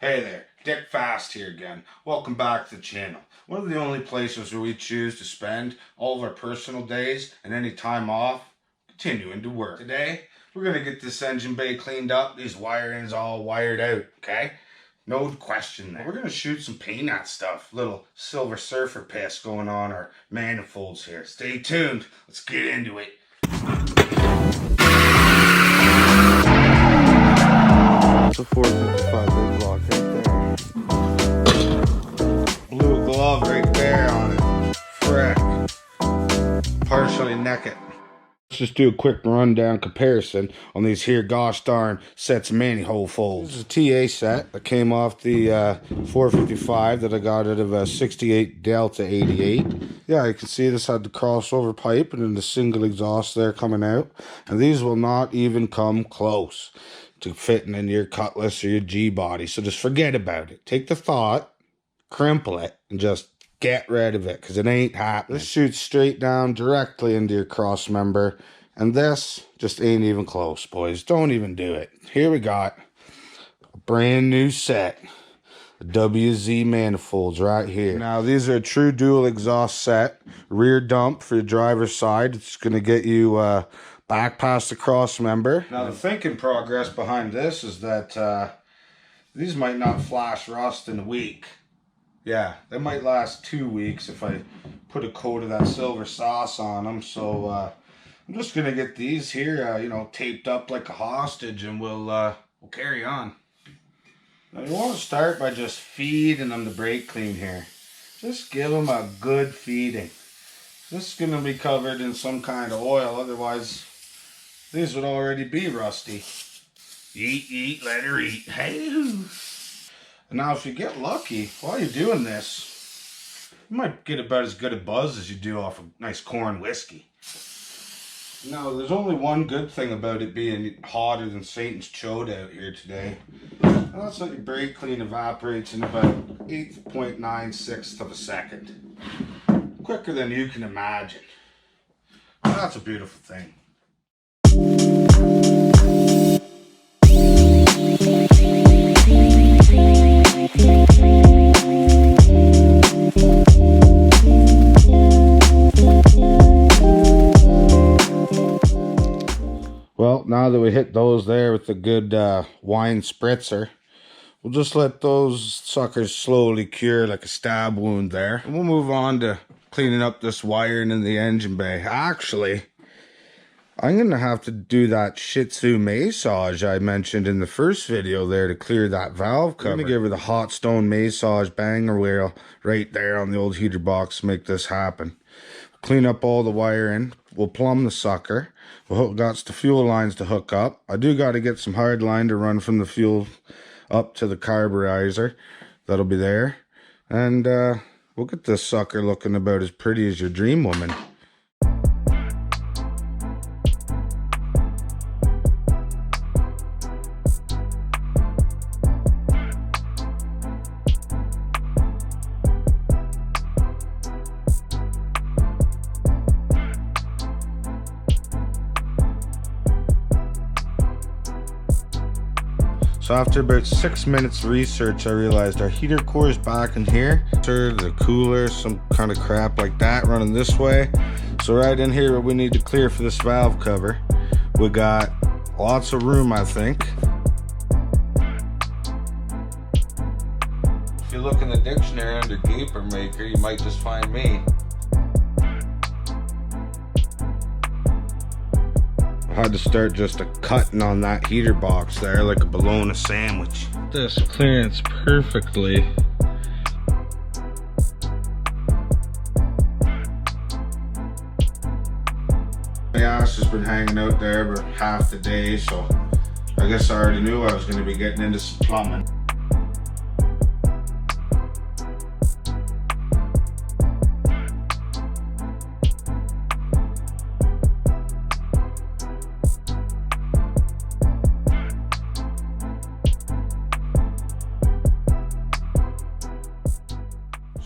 Hey there, Dick Fast here again. Welcome back to the channel. One of the only places where we choose to spend all of our personal days and any time off continuing to work. Today, we're going to get this engine bay cleaned up, these wirings all wired out, okay? No question there. We're going to shoot some paint at stuff. Little Silver Surfer piss going on our manifolds here. Stay tuned. Let's get into it. It's a 455 big block right there. Blue glove right there on it. Frick. Partially naked. Let's just do a quick rundown comparison on these here gosh darn sets of manifold folds. This is a TA set that came off the 455 that I got out of a 68 Delta 88. Yeah, you can see this had the crossover pipe and then the single exhaust there coming out. And these will not even come close to fitting in your cutlass or your G-body. So just forget about it. Take the thought, crimple it, and just get rid of it, because it ain't happening. This shoots straight down directly into your cross member, and this just ain't even close, boys. Don't even do it. Here we got a brand new set of WZ manifolds right here. Now, these are a true dual exhaust set. Rear dump for your driver's side. It's going to get you back past the cross member. Now, the thinking progress behind this is that these might not flash rust in a week. Yeah, they might last 2 weeks if I put a coat of that silver sauce on them. So I'm just gonna get these here, taped up like a hostage, and we'll carry on. Now you want to start by just feeding them the brake clean here. Just give them a good feeding. This is gonna be covered in some kind of oil, otherwise these would already be rusty. Eat, let her eat. Hey. Now, if you get lucky while you're doing this, you might get about as good a buzz as you do off a nice corn whiskey. Now, there's only one good thing about it being hotter than Satan's chode out here today. And that's that your brake clean evaporates in about 8.96 of a second. Quicker than you can imagine. Well, that's a beautiful thing. Well, now that we hit those there with the good wine spritzer, we'll just let those suckers slowly cure like a stab wound there. And we'll move on to cleaning up this wiring in the engine bay. Actually, I'm going to have to do that Shih Tzu massage I mentioned in the first video there to clear that valve cover. I'm going to give her the hot stone massage banger wheel right there on the old heater box to make this happen. Clean up all the wiring. We'll plumb the sucker. We'll got the fuel lines to hook up. I do got to get some hard line to run from the fuel up to the carburetor. That'll be there. And we'll get this sucker looking about as pretty as your dream woman. So after about 6 minutes research, I realized our heater core is back in here. The cooler, some kind of crap like that running this way. So right in here, what we need to clear for this valve cover, we got lots of room, I think. If you look in the dictionary under gaper maker, you might just find me. I had to start just a cutting on that heater box there like a bologna sandwich. This clearance perfectly. My ass has been hanging out there for half the day, so I guess I already knew I was going to be getting into some plumbing.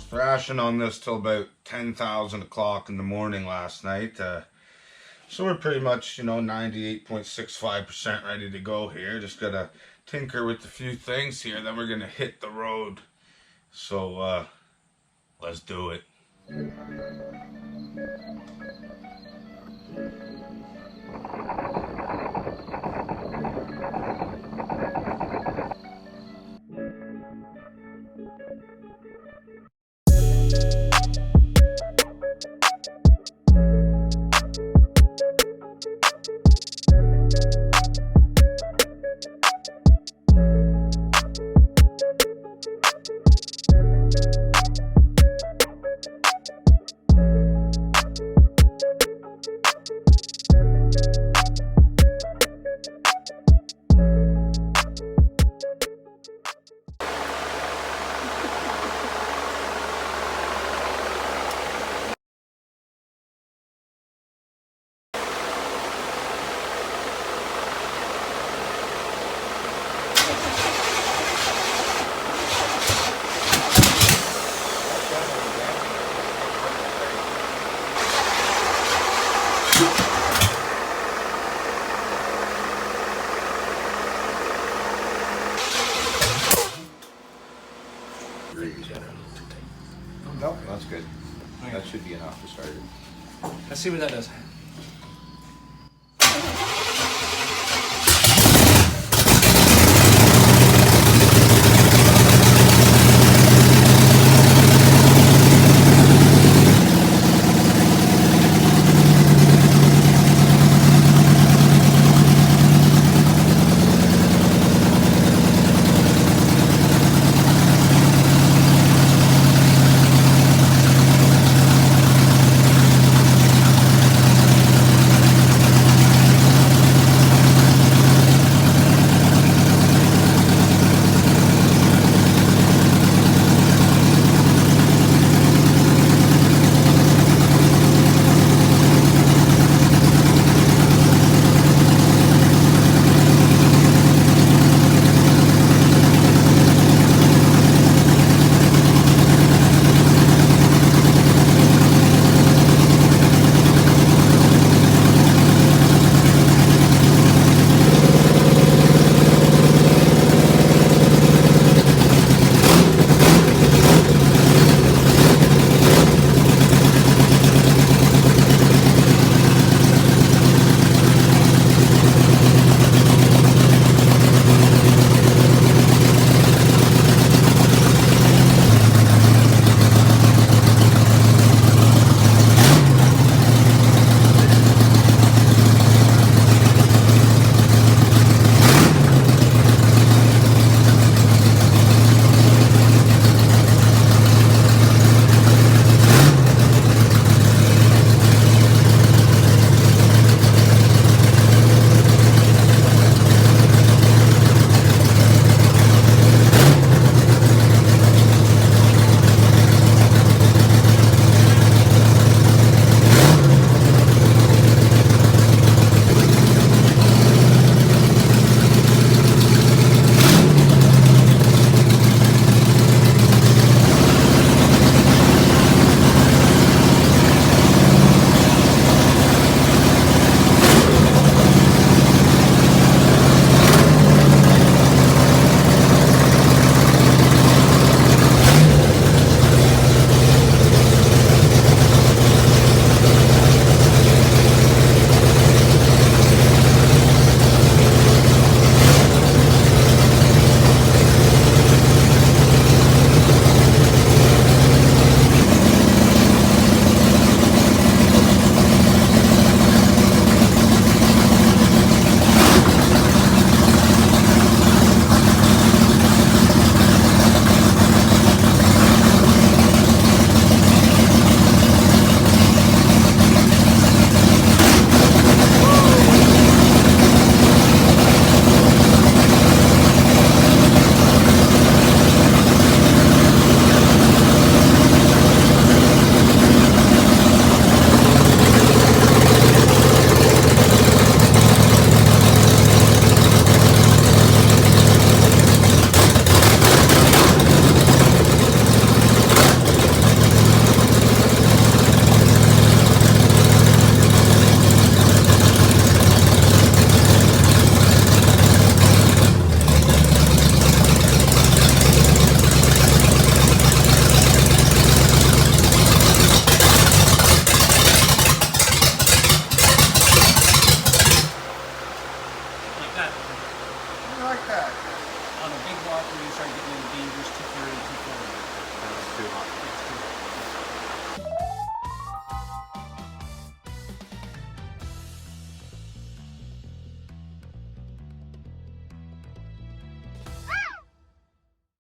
Thrashing on this till about 10,000 o'clock in the morning last night. So we're pretty much, 98.65% ready to go here. Just gotta tinker with a few things here, then we're gonna hit the road. So let's do it. No, that's good. That should be enough to start it. Let's see what that does.